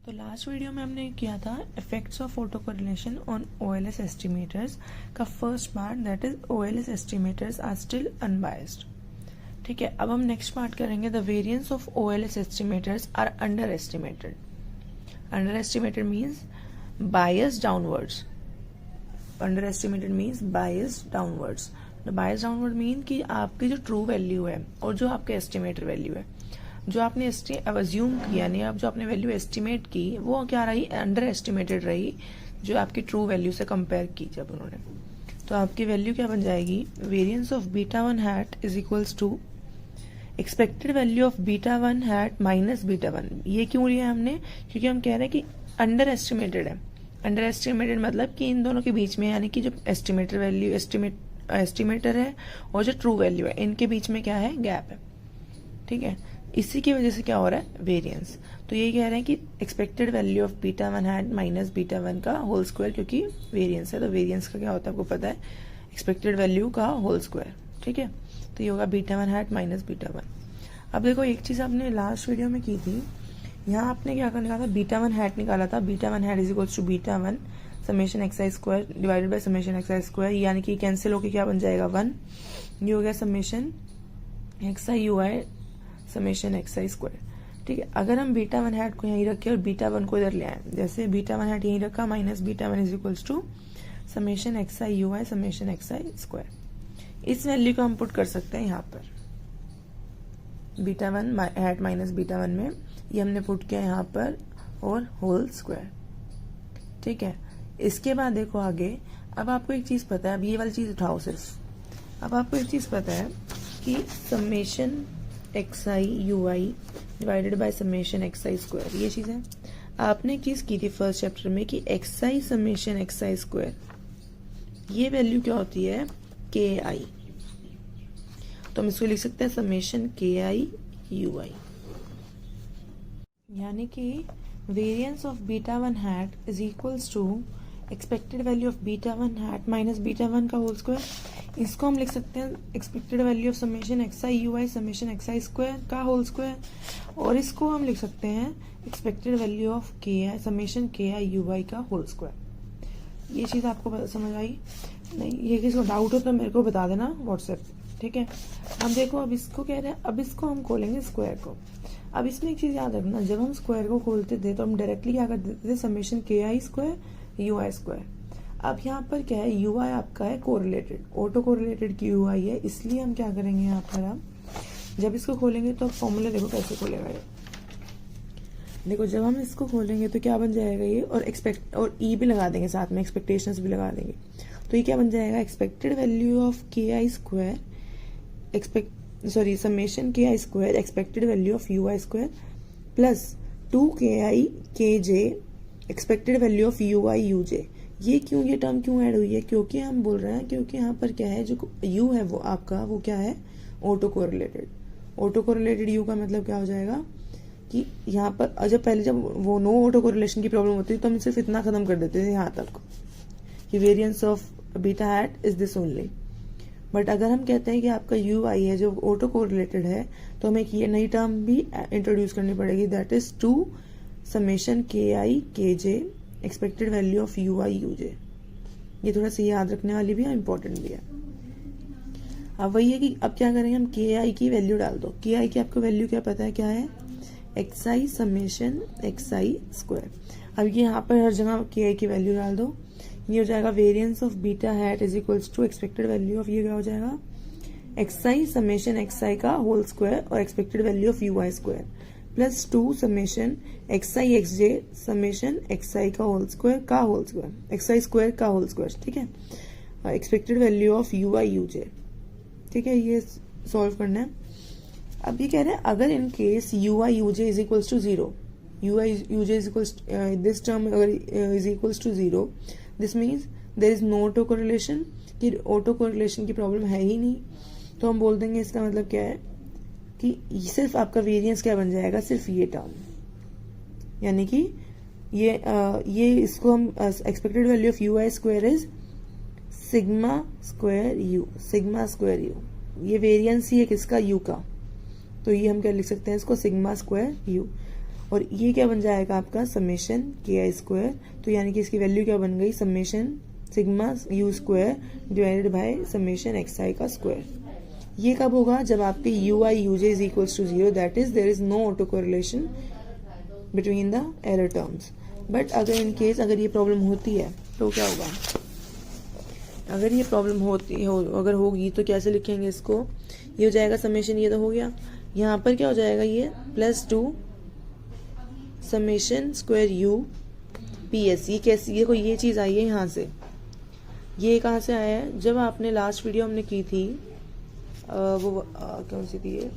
तो last video में हमने किया था effects of autocorrelation on OLS estimators का first part, that is OLS estimators are still unbiased. ठीक है, अब हम नेक्स्ट पार्ट करेंगे the variance of OLS estimators are underestimated. Underestimated means bias downwards. Underestimated means bias downwards. The bias downward mean कि आपकी जो true value है और जो आपके एस्टिमेटेड वैल्यू है, जो आपने अज्यूम किया, यानी आप जो आपने वैल्यू एस्टिमेट की, वो क्या रही? अंडर एस्टिमेटेड रही, जो आपकी ट्रू वैल्यू से कंपेयर की जब उन्होंने। तो आपकी वैल्यू क्या बन जाएगी? Variance of beta one hat is equals to expected value of beta one hat minus beta one. ये क्यों लिया हमने? क्योंकि हम कह रहे हैं कि अंडर एस्टिमेटेड है। अंडर एस्टिमेटेड मतलब कि इन दोनों के बीच में, यानी कि जो एस्टिमेटेड वैल्यू एस्टिमेटर है और जो ट्रू वैल्यू है, इनके बीच में क्या है? गैप है। ठीक है, इसी की वजह से क्या हो रहा है? वेरिएंस। तो ये कह रहे हैं कि expected value of beta one hat minus beta one का होल स्क्वायर, क्योंकि वेरिएंस है। तो वेरिएंस का क्या होता है आपको पता है? एक्सपेक्टेड वैल्यू का होल स्क्वायर। ठीक है, तो ये होगा beta one hat minus beta one. अब देखो, एक चीज आपने लास्ट वीडियो में की थी, यहाँ आपने क्या निकाला था? बीटा वन हैट निकाला था। Beta one hat is equals to beta one summation x I square divided by summation x I square, यानी कि कैंसिल होकर क्या बन जाएगा? वन। ये हो गया summation x i u i summation x I square. ठीक है, अगर हम बीटा वन हैट को यहीं रखें और बीटा वन को इधर ले आए, जैसे बीटा वन हैट यहीं रखा, minus beta one is equals to summation x i u i summation x I square. इस वैल्यू को हम पुट कर सकते हैं यहाँ पर, beta one hat minus beta one में, ये हमने पुट किया यहाँ पर, और होल स्क्वायर। ठीक है, इसके बाद देखो आगे। अब आपको एक चीज पता है, अब ये वाली चीज उठाओ सिर्फ। अब आपको एक चीज पता है कि summation x i u I divided by summation x I square, ये चीज है। आपने एक चीज की थी फर्स्ट चैप्टर में कि x I summation x I square, ये वैल्यू क्या होती है? के आई। तो हम इसको लिख सकते हैं summation K I u i, यानी कि variance of beta one hat is equals to expected value of beta one hat minus beta one का होल स्क्वायर। इसको हम लिख सकते हैं expected value of summation x i u i summation x I square का whole square, और इसको हम लिख सकते हैं एक्सपेक्टेड वैल्यू ऑफ के आई समेशन के आई यू आई का होल स्क्वायर। ये चीज आपको समझ आई? नहीं, ये किसी को डाउट हो तो मेरे को बता देना व्हाट्सएप। ठीक है, अब देखो, अब इसको कह रहे हैं, अब इसको हम खोलेंगे स्क्वायर को। अब इसमें एक चीज याद रखना, जब हम स्क्वायर को खोलते थे तो हम डायरेक्टली क्या करते थे? Summation K I square you I square. अब यहाँ पर क्या है? यू आई आपका है कोरिलेटेड, ऑटो कोरिलेटेड की यू आई है, इसलिए हम क्या करेंगे यहाँ पर, हम जब इसको खोलेंगे तो फॉर्मूला देखो कैसे खोलेगा ये। देखो, जब हम इसको खोलेंगे तो क्या बन जाएगा ये, और एक्सपेक्ट और ई भी लगा देंगे साथ में, एक्सपेक्टेशंस भी लगा देंगे। तो ये क्या बन जाएगा? एक्सपेक्टेड वैल्यू ऑफ के I square summation K I square expected value of U I square plus 2 K I K J expected value of U I U J. ये क्यों, ये टर्म क्यों ऐड हुई है? क्योंकि हम बोल रहे हैं, क्योंकि यहाँ पर क्या है, जो यू है वो आपका, वो क्या है? Auto correlated. Auto correlated you का मतलब क्या हो जाएगा कि यहाँ पर जब वो नो ऑटो कोरिलेशन की प्रॉब्लम होती है तो हम सिर्फ इतना खत्म कर देते थे यहाँ तक कि variance of beta hat is this only. But अगर हम कहते हैं कि आपका यू आई है जो ऑटो कोरिलेटेड है, तो हमें एक ये नई टर्म भी इंट्रोड्यूस करनी पड़ेगी, that is 2 summation K I K J expected value of U I U J. ये थोड़ा सा याद रखने वाली भी है, इंपॉर्टेंट भी है। अब वही है कि अब क्या करेंगे, हम के आई की वैल्यू डाल दो। के आई की आपको वैल्यू क्या पता है? क्या है? X I summation x I square. अब ये यहाँ पर हर जगह के आई की वैल्यू डाल दो। ये हो जाएगा variance of beta hat is equals to expected value of, ये क्या हो जाएगा? X I summation x I का होल स्क्वायर और expected value of U I square plus 2 summation x I X J summation x I का whole square का whole square X आई square का whole square. ठीक है, expected value of U I U J. ठीक है, ये solve करना है। अब ये कह रहे हैं अगर in case U I U J is equals to 0, U I U J is equals this term अगर is equals to 0, this means there is no autocorrelation, कि ऑटो कोरिलेशन की प्रॉब्लम है ही नहीं। तो हम बोल देंगे इसका मतलब क्या है कि सिर्फ आपका वेरिएंस क्या बन जाएगा? सिर्फ ये टर्म, यानी कि ये इसको हम expected value of U I square is sigma square you, sigma square you. ये वेरिएंस ही है किसका? यू का। तो ये हम क्या लिख सकते हैं इसको? Sigma square you. और ये क्या बन जाएगा आपका समेशन के आई स्क्वायर। तो यानी कि इसकी वैल्यू क्या बन गई summation sigma U square divided by summation x I का स्क्वायर। ये कब होगा जब आपके U I U J is equals to 0, that is there is no autocorrelation between the error terms. But अगर इन केस अगर ये problem होती है तो क्या होगा, अगर ये प्रॉब्लम अगर होगी तो कैसे लिखेंगे इसको, ये हो जाएगा समेशन, ये तो हो गया, यहाँ पर क्या हो जाएगा ये +2 summation square U P S. ये कैसी, ये कोई ये चीज़ आई है यहाँ से, ये कहाँ से आया है, जब आपने लास्ट वीडियो हमने की थी वो कौन सी थी ये,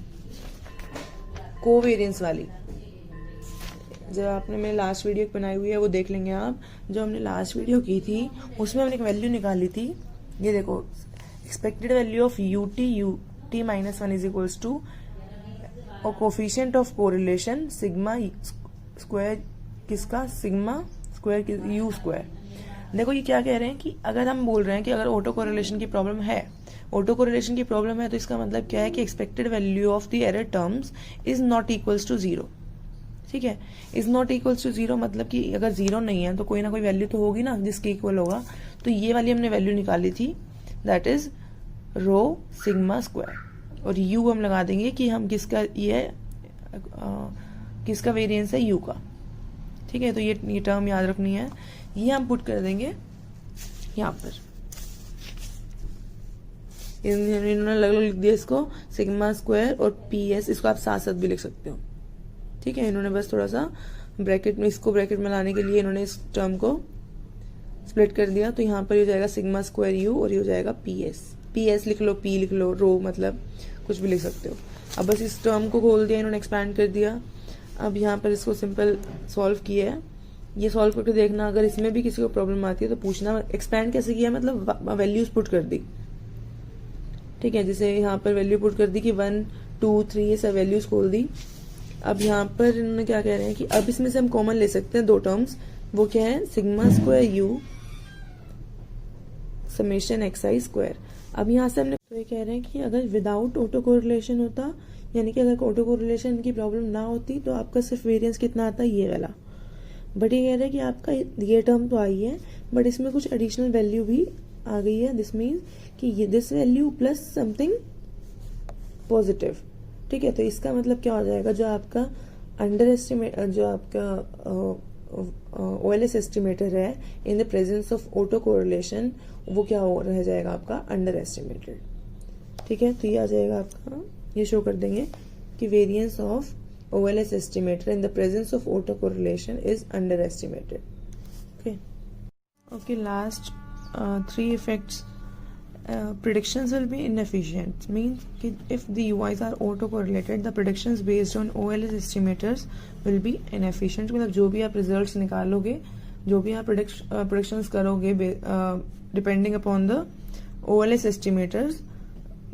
कोवेरियंस वाली, जब आपने मैंने लास्ट वीडियो बनाई हुई है वो देख लेंगे आप। जो हमने लास्ट वीडियो की थी उसमें हमने एक वैल्यू निकाली थी, ये देखो expected value of U T minus 1 is equals to और coefficient of correlation sigma square, किसका सिग्मा स्क्वायर यू स्क्वायर। देखो ये क्या कह रहे हैं कि अगर हम बोल रहे हैं कि अगर ऑटो कोरिलेशन की प्रॉब्लम है, ऑटो कोरिलेशन की प्रॉब्लम है तो इसका मतलब क्या है कि expected value of the error terms is not equals to 0। ठीक है, इज नॉट इक्वल्स टू 0 मतलब कि अगर 0 नहीं है तो कोई ना कोई वैल्यू तो होगी ना जिसके इक्वल होगा। तो ये वाली हमने वैल्यू निकाली थी, that is rho sigma square, और यू हम लगा देंगे कि हम किसका ये किसका वेरिएंस है यू का। ठीक है, तो ये टर्म याद रखनी है, ये हम पुट कर देंगे यहाँ पर। इन्होंने अलग अलग लिख दिया इसको सिग्मा स्क्वायर और पी एस, इसको आप साथ साथ भी लिख सकते हो। ठीक है, इन्होंने बस थोड़ा सा ब्रैकेट में, इसको ब्रैकेट में लाने के लिए इन्होंने इस टर्म को स्प्लिट कर दिया। तो यहाँ पर हो जाएगा सिग्मा स्क्वायर यू और ये हो जाएगा पी एस लिख लो, पी लिख लो, रो मतलब कुछ भी लिख सकते हो। अब बस इस टर्म को खोल दिया इन्होंने, एक्सपैंड कर दिया। अब यहाँ पर इसको सिंपल सॉल्व किया है, ये सॉल्व करके देखना, अगर इसमें भी किसी को प्रॉब्लम आती है तो पूछना। एक्सपैंड कैसे किया, मतलब वैल्यूज पुट कर दी। ठीक है, जैसे यहाँ पर वैल्यू पुट कर दी कि 1 2 3 ये सब वैल्यूज खोल दी। अब यहाँ पर इन्होंने क्या कह रहे हैं कि अब इसमें से हम कॉमन ले सकते हैं दो टर्म्स, वो क्या है sigma square you summation x I square. अब यहाँ से हमने तो ये कह रहे हैं कि अगर विदाउट ऑटो कोरिलेशन होता, यानी कि अगर ऑटो कोरिलेशन की प्रॉब्लम ना होती तो आपका सिर्फ वेरिएंस कितना आता है ये वाला। बट ये कह रहे हैं कि आपका ये टर्म तो आई है बट इसमें कुछ एडिशनल वैल्यू भी आ गई है, दिस मीन्स कि ये this value plus something positive. ठीक है, तो इसका मतलब क्या हो जाएगा, जो आपका अंडर एस्टिमेट, जो आपका OLS एस्टिमेटर है in the presence of auto correlation, वो क्या हो रह जाएगा आपका अंडर एस्टिमेटेड। ठीक है, तो ये आ जाएगा आपका, ये शो कर देंगे कि variance of OLS estimator in the presence of autocorrelation is underestimated. Okay, last 3 effects. Predictions will be inefficient, means if the UIs are autocorrelated, the predictions based on OLS estimators will be inefficient. मतलब जो भी आप results निकालोगे, जो भी आप predictions करोगे depending upon the OLS estimators,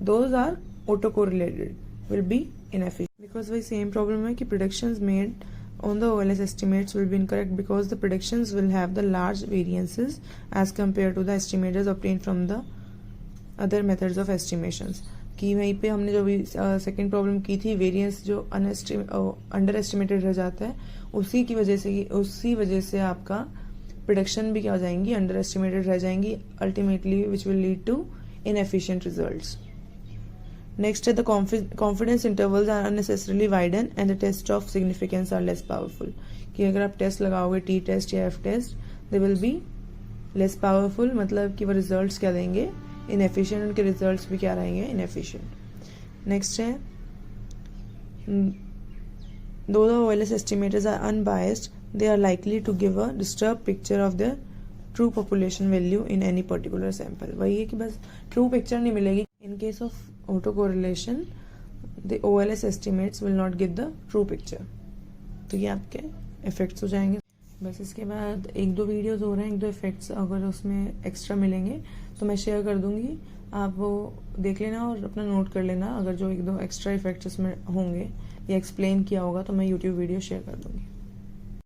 those are autocorrelated, will be inefficient. Because वही सेम प्रॉब्लम है कि predictions made on the OLS estimates will be incorrect because the predictions will have the large variances as compared to the estimators obtained from the other methods of estimations. कि वहीं पे हमने जो भी second problem की थी, variance जो under estimated रह जाता है, उसी वजह से आपका प्रोडक्शन भी क्या हो जाएंगी, अंडर एस्टिमेटेड रह जाएंगी, ultimately which will lead to inefficient results. Next, the confidence intervals are unnecessarily widened and the test of significance are less powerful. कि अगर आप टेस्ट लगाओगे टी टेस्ट या F test, they will be less powerful, मतलब कि वो results क्या देंगे, inefficient, उनके रिजल्ट्स भी क्या रहेंगे, inefficient. Next है, though the OLS estimators are unbiased, they are likely to give a disturbed picture of the true population value in any particular sample. वही है कि बस true picture नहीं मिलेगी. In case of autocorrelation, the OLS estimates will not give the true picture. तो ये आपके effects हो जाएंगे। बस इसके बाद 1-2 वीडियोस हो रहे हैं, 1-2 इफेक्ट्स अगर उसमें एक्स्ट्रा मिलेंगे तो मैं शेयर कर दूंगी, आप वो देख लेना और अपना नोट कर लेना। अगर जो 1-2 एक्स्ट्रा इफेक्ट्स उसमें होंगे या एक्सप्लेन किया होगा तो मैं यूट्यूब वीडियो शेयर कर दूंगी।